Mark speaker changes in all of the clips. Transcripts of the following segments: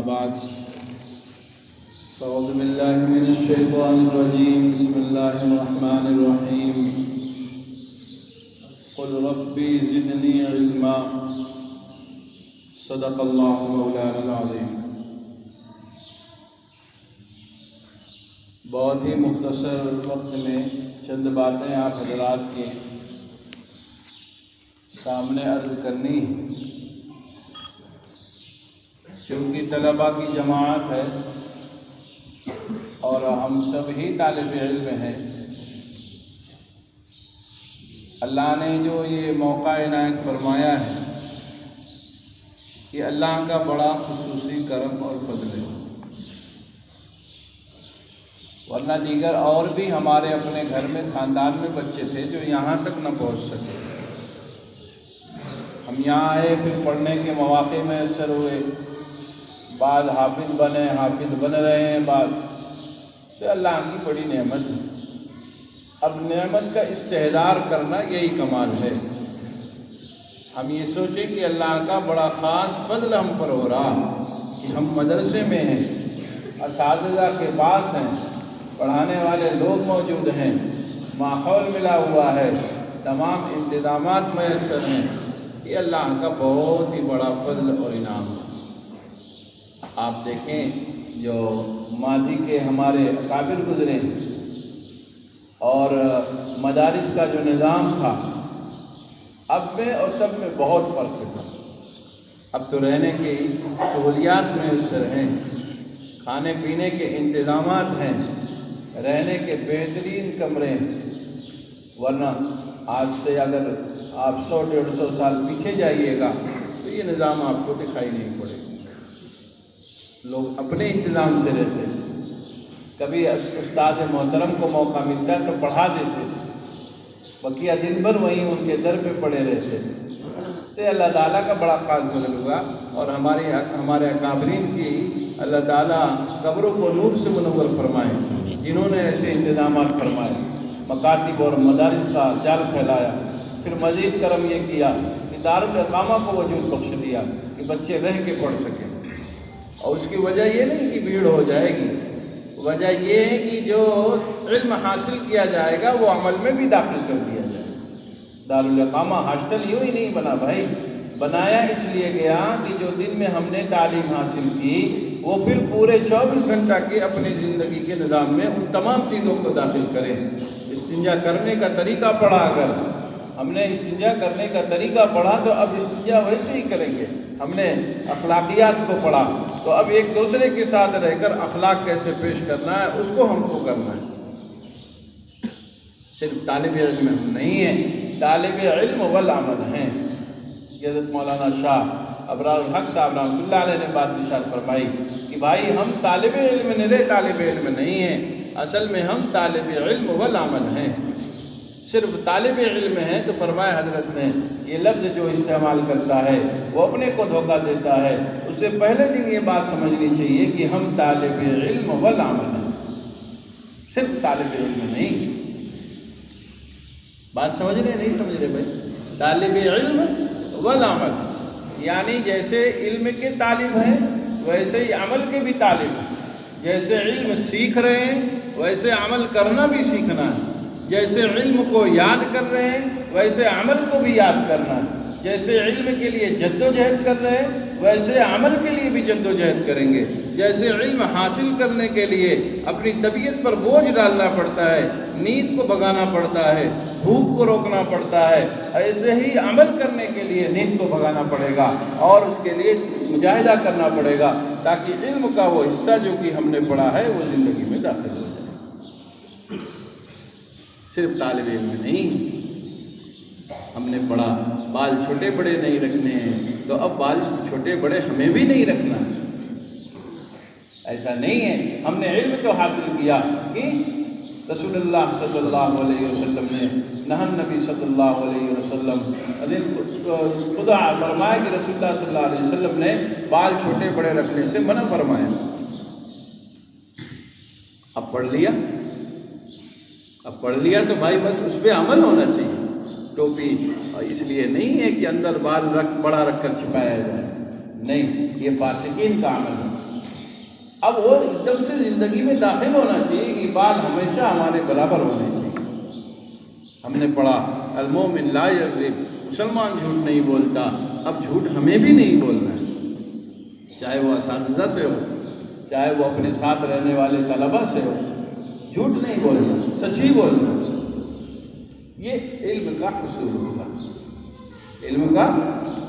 Speaker 1: أما بعد فأعوذ بالله من الشيطان الرجيم بسم الله الرحمن الرحيم قل ربي زدني علما صدق الله مولانا العظيم۔ بہت ہی مختصر وقت میں چند باتیں آپ حضرات کے سامنے عرض کرنی ہے، چونکہ طلباء کی جماعت ہے اور ہم سب ہی طالب علم ہیں۔ اللہ نے جو یہ موقع عنایت فرمایا ہے یہ اللہ کا بڑا خصوصی کرم اور فضل ہے، ورنہ دیگر اور بھی ہمارے اپنے گھر میں خاندان میں بچے تھے جو یہاں تک نہ پہنچ سکے۔ ہم یہاں آئے، پھر پڑھنے کے مواقع میسر ہوئے، بعض حافظ بن رہے ہیں، بعض تو اللہ کی بڑی نعمت ہے۔ اب نعمت کا استحضار کرنا یہی کمال ہے۔ ہم یہ سوچیں کہ اللہ کا بڑا خاص فضل ہم پر ہو رہا کہ ہم مدرسے میں ہیں، اساتذہ کے پاس ہیں، پڑھانے والے لوگ موجود ہیں، ماحول ملا ہوا ہے، تمام انتظامات میسر ہیں۔ یہ اللہ کا بہت ہی بڑا فضل اور انعام ہے۔ آپ دیکھیں جو ماضی کے ہمارے اکابر گزرے اور مدارس کا جو نظام تھا اب میں اور تب میں بہت فرق تھا۔ اب تو رہنے کی سہولیات میسر ہیں، کھانے پینے کے انتظامات ہیں، رہنے کے بہترین کمرے ہیں، ورنہ آج سے اگر آپ 100-150 سال پیچھے جائیے گا تو یہ نظام آپ کو دکھائی نہیں پڑے گا۔ لوگ اپنے انتظام سے رہتے تھے، کبھی استاد محترم کو موقع ملتا تو پڑھا دیتے تھے، بقیہ دن بھر وہیں ان کے در پہ پڑے رہتے تھے۔ تو اللہ تعالیٰ کا بڑا خاص فضل ہوا اور ہمارے اکابرین کی اللہ تعالیٰ قبروں کو نور سے منور فرمائے، جنہوں نے ایسے انتظامات فرمائے، مکاتب اور مدارس کا جال پھیلایا۔ پھر مزید کرم یہ کیا کہ دارالاقامہ کو وجود بخش دیا کہ بچے رہ کے پڑھ سکیں، اور اس کی وجہ یہ نہیں کہ بھیڑ ہو جائے گی، وجہ یہ ہے کہ جو علم حاصل کیا جائے گا وہ عمل میں بھی داخل کر دیا جائے گا۔ دارالاقامہ ہاسٹل یوں ہی نہیں بنا بھائی، بنایا اس لیے گیا کہ جو دن میں ہم نے تعلیم حاصل کی وہ پھر پورے 24 گھنٹہ کے اپنی زندگی کے نظام میں ان تمام چیزوں کو داخل کریں۔ استنجا کرنے کا طریقہ پڑھا، اگر ہم نے استنجا کرنے کا طریقہ پڑھا تو اب استنجا ویسے ہی کریں گے۔ ہم نے اخلاقیات کو پڑھا تو اب ایک دوسرے کے ساتھ رہ کر اخلاق کیسے پیش کرنا ہے اس کو ہم کو کرنا ہے۔ صرف طالب علم ہم نہیں ہیں، طالب علم والعمل ہیں۔ حضرت مولانا شاہ ابرار الحق صاحب رحمۃ اللہ علیہ نے بات ارشاد فرمائی کہ بھائی ہم طالب علم نہیں ہیں، اصل میں ہم طالب علم والعمل ہیں۔ صرف طالب علم ہیں تو فرمایا حضرت نے یہ لفظ جو استعمال کرتا ہے وہ اپنے کو دھوکہ دیتا ہے۔ اسے پہلے دن یہ بات سمجھنی چاہیے کہ ہم طالب علم والعمل ہیں، صرف طالب علم نہیں۔ بات سمجھ رہے نہیں سمجھ رہے بھائی؟ طالب علم والعمل یعنی جیسے علم کے طالب ہیں ویسے ہی عمل کے بھی طالب ہیں۔ جیسے علم سیکھ رہے ہیں ویسے عمل کرنا بھی سیکھنا ہے۔ جیسے علم کو یاد کر رہے ہیں ویسے عمل کو بھی یاد کرنا ہے۔ جیسے علم کے لیے جد و جہد کر رہے ہیں ویسے عمل کے لیے بھی جد و جہد کریں گے۔ جیسے علم حاصل کرنے کے لیے اپنی طبیعت پر بوجھ ڈالنا پڑتا ہے، نیند کو بھگانا پڑتا ہے، بھوک کو روکنا پڑتا ہے، ایسے ہی عمل کرنے کے لیے نیند کو بھگانا پڑے گا اور اس کے لیے مجاہدہ کرنا پڑے گا تاکہ علم کا وہ حصہ جو کہ ہم نے پڑھا ہے وہ زندگی میں داخل ہو جائے۔ صرف طالب علم نہیں، ہم نے پڑھا بال چھوٹے بڑے نہیں رکھنے ہیں تو اب بال چھوٹے بڑے ہمیں بھی نہیں رکھنا ہے۔ ایسا نہیں ہے، ہم نے علم تو حاصل کیا کہ رسول اللہ صلی اللہ علیہ وسلم نے نہن نبی صلی اللہ علیہ وسلم خدا فرمایا کہ رسول اللہ صلی اللہ علیہ وسلم نے بال چھوٹے بڑے رکھنے سے منع فرمایا۔ اب پڑھ لیا تو بھائی بس اس پہ عمل ہونا چاہیے۔ ٹوپی اس لیے نہیں ہے کہ اندر بال بڑا رکھ کر چھپایا جائے، نہیں، یہ فاسقین کا عمل ہے۔ اب وہ ایک دم سے زندگی میں داخل ہونا چاہیے کہ بال ہمیشہ ہمارے برابر ہونے چاہیے۔ ہم نے پڑھا المومن لا یکذب، مسلمان جھوٹ نہیں بولتا۔ اب جھوٹ ہمیں بھی نہیں بولنا ہے، چاہے وہ اساتذہ سے ہو، چاہے وہ اپنے ساتھ رہنے والے طلبہ سے ہو، جھوٹ نہیں بولنا، سچ ہی بولنا۔ یہ علم کا حصول ہوگا، علم کا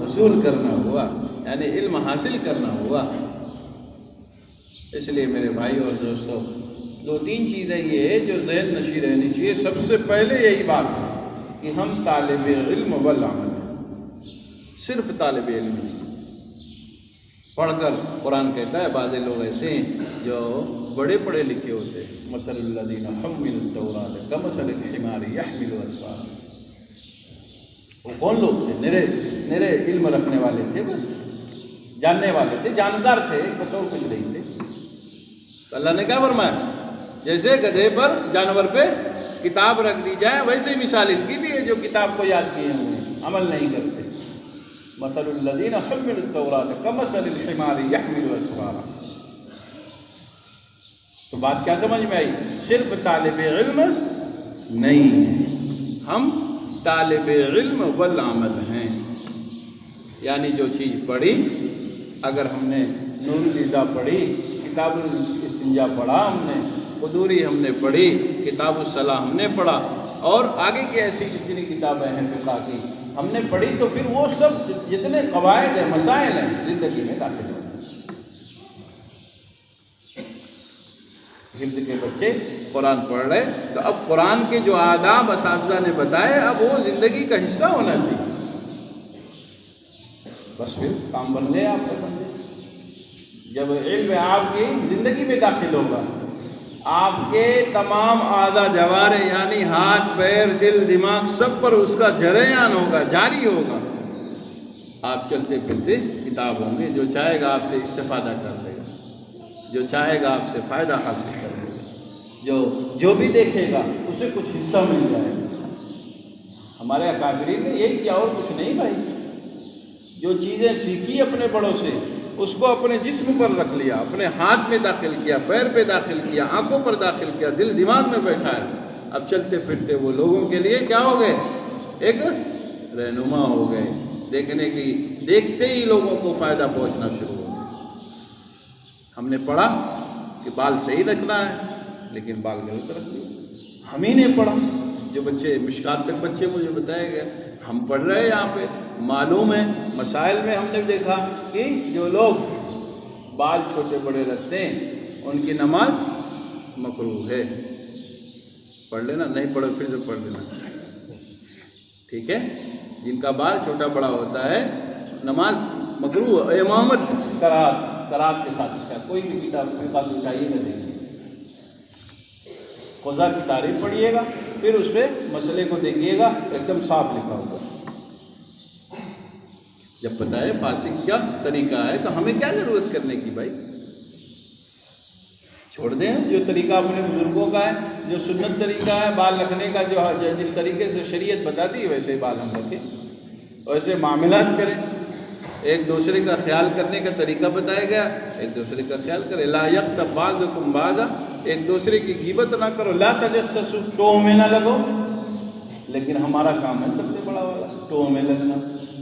Speaker 1: حصول کرنا ہوا، یعنی علم حاصل کرنا ہوا۔ اس لیے میرے بھائی اور دوستو، دو تین چیزیں یہ ہے جو ذہن نشیں رہنی چاہیے۔ سب سے پہلے یہی بات ہے کہ ہم طالب علم والعمل ہیں، صرف طالب علم نہیں۔ پڑھ کر قرآن کہتا ہے بعض لوگ ایسے ہیں جو بڑے پڑھے لکھے ہوتے ہیں، مثل الذین حملوا التوراۃ کمثل الحمار یحمل اسفارا۔ وہ کون لوگ تھے؟ نرے علم رکھنے والے تھے، بس جاننے والے تھے، جانکار تھے، بس اور کچھ نہیں تھے۔ تو اللہ نے کیا فرمایا؟ جیسے گدھے پر جانور پہ کتاب رکھ دی جائے، ویسے ہی مثال ان کی بھی ہے جو کتاب کو یاد کیے ہوئے عمل نہیں کرتے۔ مثل الذین حملوا التوراۃ کمثل الحمار یحمل اسفارا۔ تو بات کیا سمجھ میں آئی؟ صرف طالب علم نہیں ہے، ہم طالب علم والعمل ہیں، یعنی جو چیز پڑھی، اگر ہم نے نور الاضاء پڑھی، کتاب الاستنجاء پڑھا، ہم نے قدوری ہم نے پڑھی، کتاب الصلاۃ ہم نے پڑھا، اور آگے کی ایسی جتنی کتابیں ہیں فقہ کی ہم نے پڑھی، تو پھر وہ سب جتنے قواعد ہیں، مسائل ہیں، زندگی میں داخل ہونا چاہیے۔ حفظ کے بچے قرآن پڑھ رہے تو اب قرآن کے جو آداب اساتذہ نے بتائے اب وہ زندگی کا حصہ ہونا چاہیے، بس پھر کام بن گئے آپ کا، سمجھے؟ جب علم آپ کی زندگی میں داخل ہوگا، آپ کے تمام اعضاء جوارح یعنی ہاتھ، پیر، دل، دماغ سب پر اس کا جریان ہوگا، جاری ہوگا۔ آپ چلتے پھرتے کتاب ہوں گے، جو چاہے گا آپ سے استفادہ کر لے گا، جو چاہے گا آپ سے فائدہ حاصل کر لے گا، جو بھی دیکھے گا اسے کچھ حصہ مل جائے گا۔ ہمارے اکابرین نے یہی کیا اور کچھ نہیں بھائی، جو چیزیں سیکھی اپنے بڑوں سے اس کو اپنے جسم پر رکھ لیا، اپنے ہاتھ میں داخل کیا، پیر پہ داخل کیا، آنکھوں پر داخل کیا، دل دماغ میں بیٹھا ہے۔ اب چلتے پھرتے وہ لوگوں کے لیے کیا ہو گئے؟ ایک رہنما ہو گئے، دیکھتے ہی لوگوں کو فائدہ پہنچنا شروع ہو گیا۔ ہم نے پڑھا کہ بال صحیح رکھنا ہے، لیکن بال غلط رکھ لیے، ہم ہی نے پڑھا۔ جو بچے مشکات تک بچے مجھے بتایا گیا، ہم پڑھ رہے ہیں یہاں پہ، معلوم ہے مسائل میں ہم نے دیکھا کہ جو لوگ بال چھوٹے بڑے رکھتے ہیں ان کی نماز مکروہ ہے۔ پڑھ لینا، نہیں پڑھو پھر سے پڑھ لینا، ٹھیک ہے؟ جن کا بال چھوٹا بڑا ہوتا ہے نماز مکروہ ہے۔ امامت قرات کے ساتھ کوئی بھی کتاب فقہ اٹھائیے نہ دیکھیے، قضا کی تعریف پڑھیے گا، پھر اس پہ مسئلے کو دیکھیے گا، ایک دم صاف لکھا ہوگا۔ جب پتہ ہے فاسق کیا طریقہ ہے تو ہمیں کیا ضرورت کرنے کی بھائی؟ چھوڑ دیں جو طریقہ اپنے بزرگوں کا ہے، جو سنت طریقہ ہے بال رکھنے کا، جو جس طریقے سے شریعت بتاتی ہے ویسے بال ہم رکھیں، ویسے معاملات کریں، ایک دوسرے کا خیال کرنے کا طریقہ بتایا گیا، ایک دوسرے کا خیال کرے۔ لا یغتب بعضکم بعضا، ایک دوسرے کی غیبت نہ کرو۔ لا تجسسوا، ٹوہ میں نہ لگو۔ لیکن ہمارا کام ہے سب سے بڑا والا، ٹوہ میں لگنا،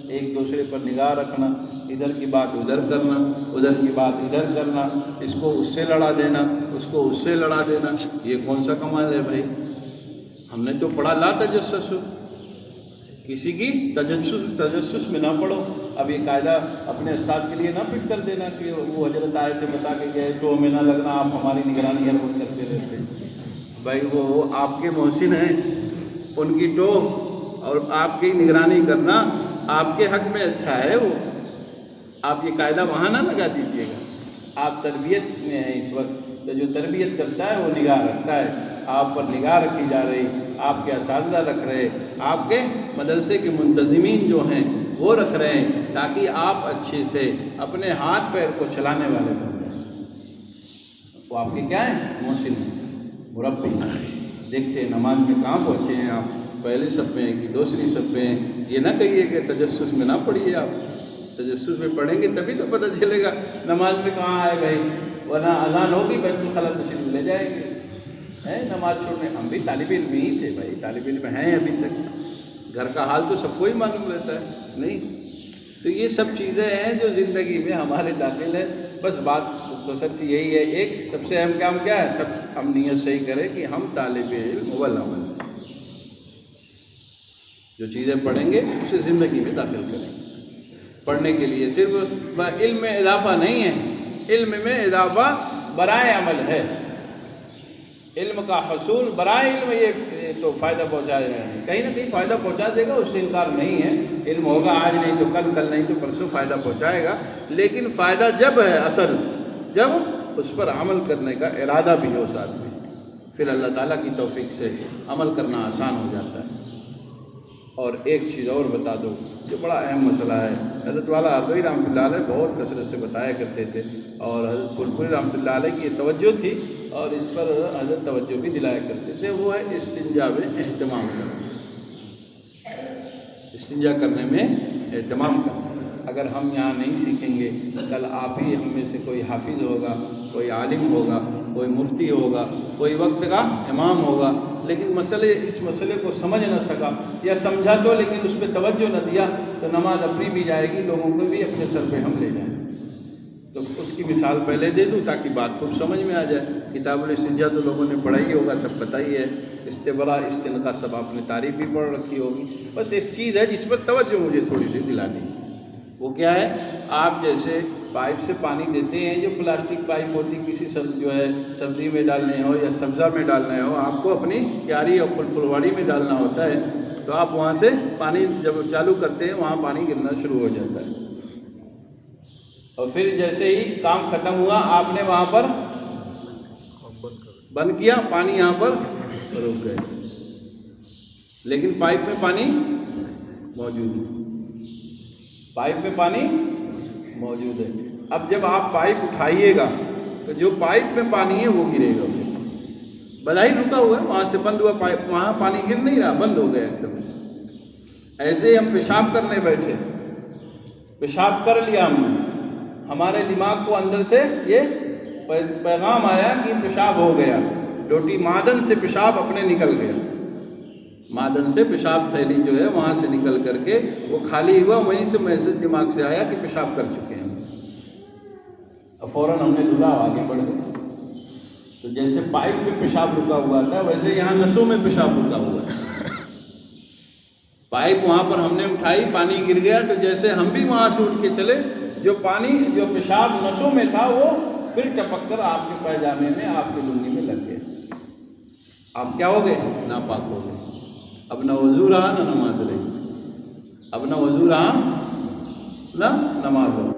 Speaker 1: ایک دوسرے پر نگاہ رکھنا، ادھر کی بات ادھر کرنا، ادھر کی بات ادھر کرنا، اس کو اس سے لڑا دینا، اس کو اس سے لڑا دینا، یہ کون سا کمال ہے بھائی؟ ہم نے تو پڑھا لا تجسسوا، کسی کی تجسس میں نہ پڑھو۔ اب یہ قاعدہ اپنے استاد کے لیے نہ فٹ کر دینا کہ وہ حضرت آئے تھے بتا کے گئے ٹوہ میں نہ لگنا، آپ ہماری نگرانی ہر وقت کرتے رہتے۔ بھائی وہ آپ کے محسن ہیں، ان کی ٹوہ اور آپ کی نگرانی کرنا آپ کے حق میں اچھا ہے۔ وہ آپ یہ قاعدہ وہاں نہ لگا دیجیے گا۔ آپ تربیت میں ہیں اس وقت، تو جو تربیت کرتا ہے وہ نگاہ رکھتا ہے، آپ پر نگاہ رکھی جا رہی، آپ کے اساتذہ رکھ رہے، آپ کے مدرسے کے منتظمین جو ہیں وہ رکھ رہے ہیں، تاکہ آپ اچھے سے اپنے ہاتھ پیر کو چلانے والے بن جائیں۔ وہ آپ کے کیا ہیں؟ محسن، مربی۔ دیکھتے ہیں نماز میں کہاں پہنچے ہیں آپ، پہلے صف میں ہیں کہ دوسری صف میں ہیں۔ یہ نہ کہیے کہ تجسس میں نہ پڑھیے، آپ تجسس میں پڑھیں گے تبھی تو پتہ چلے گا نماز میں کہاں آئے گئے۔ ورنہ اذان ہوگی بیت الخلا تشریف لے جائیں گے. نماز چھوڑنے ہم بھی طالب علم ہی تھے بھائی، طالب علم ہیں ابھی تک، گھر کا حال تو سب کو ہی معلوم رہتا ہے نہیں. تو یہ سب چیزیں ہیں جو زندگی میں ہمارے داخل ہیں. بس بات مختصر سی یہی ہے. ایک سب سے اہم کام کیا ہے؟ ہم نیت صحیح کریں کہ ہم طالب علم والعمل، جو چیزیں پڑھیں گے اسے زندگی میں داخل کریں. پڑھنے کے لیے صرف علم میں اضافہ نہیں ہے، علم میں اضافہ برائے عمل ہے. علم کا حصول برائے علم یہ تو فائدہ پہنچا رہے ہیں، کہیں نہ کہیں فائدہ پہنچا دے گا، اس سے انکار نہیں ہے. علم ہوگا آج نہیں تو کل، کل نہیں تو پرسوں فائدہ پہنچائے گا. لیکن فائدہ جب ہے اصل، جب اس پر عمل کرنے کا ارادہ بھی ہو ساتھ میں، پھر اللہ تعالیٰ کی توفیق سے عمل کرنا آسان ہو جاتا ہے. اور ایک چیز اور بتا دو جو بڑا اہم مسئلہ ہے، حضرت والا ہردوئی رحمۃ اللہ علیہ بہت کثرت سے بتایا کرتے تھے، اور حضرت پھولپوری رحمۃ اللہ علیہ کی یہ توجہ تھی اور اس پر حضرت توجہ بھی دلایا کرتے تھے. وہ ہے استنجا میں اہتمام کرنا، استنجا کرنے میں اہتمام کرنا. اگر ہم یہاں نہیں سیکھیں گے، کل آپ ہی ہم میں سے کوئی حافظ ہوگا، کوئی عالم ہوگا، کوئی مفتی ہوگا، کوئی وقت کا امام ہوگا، لیکن اس مسئلے کو سمجھ نہ سکا، یا سمجھا تو لیکن اس پہ توجہ نہ دیا، تو نماز اپنی بھی جائے گی، لوگوں کو بھی اپنے سر پہ ہم لے جائیں. تو اس کی مثال پہلے دے دوں تاکہ بات کو سمجھ میں آ جائے. کتاب الاستنجا تو لوگوں نے پڑھا ہی ہوگا، سب پتہ ہی ہے. استبرا، استنقاء سب آپ نے تعریف بھی پڑھ رکھی ہوگی. بس ایک چیز ہے جس پر توجہ مجھے تھوڑی سی دلانی ہے، وہ کیا ہے؟ آپ جیسے پائپ سے پانی دیتے ہیں، جو پلاسٹک پائپ ہوتی کسی سبزی میں ڈالنے ہو یا سبزہ میں ڈالنا ہو، آپ کو اپنی کیاری اور پھلواڑی میں ڈالنا ہوتا ہے، تو آپ وہاں سے پانی جب چالو کرتے ہیں وہاں پانی گرنا شروع ہو جاتا ہے. اور پھر جیسے ہی کام ختم ہوا آپ نے وہاں پر بند کیا، پانی یہاں پر رک گئے، لیکن پائپ میں پانی موجود ہے، پائپ میں پانی موجود ہے. اب جب آپ پائپ اٹھائیے گا تو جو پائپ میں پانی ہے وہ گرے گا. بلائی رکا ہوا ہے، وہاں سے بند ہوا پائپ، وہاں پانی گر نہیں رہا، بند ہو گیا ایک دم. ایسے ہی ہم پیشاب کرنے بیٹھے، پیشاب کر لیا ہم نے، ہمارے دماغ کو اندر سے یہ پیغام آیا کہ پیشاب ہو گیا، لوٹی معدن سے پیشاب اپنے نکل گیا، معدن سے پیشاب تھیلی جو ہے وہاں سے نکل کر کے وہ خالی ہوا، وہیں سے میسج دماغ سے آیا کہ پیشاب کر چکے ہیں. اب فوراً ہم نے دھلا آگے بڑھ گئے. تو جیسے پائپ میں پیشاب رکا ہوا تھا، ویسے یہاں نسوں میں پیشاب رکا ہوا ہے. پائپ وہاں پر ہم نے اٹھائی، پانی گر گیا، تو جیسے ہم بھی وہاں سے اٹھ کے چلے، جو پانی جو پیشاب نسوں میں تھا وہ پھر ٹپک کر آپ کے پائجامے میں، آپ کے لنگی میں لگ گیا. آپ کیا ہو گئے؟ ناپاک ہو گئے. اب نہ وضو رہا نہ نماز رہی، اب نہ وضو رہا نہ نماز رہا.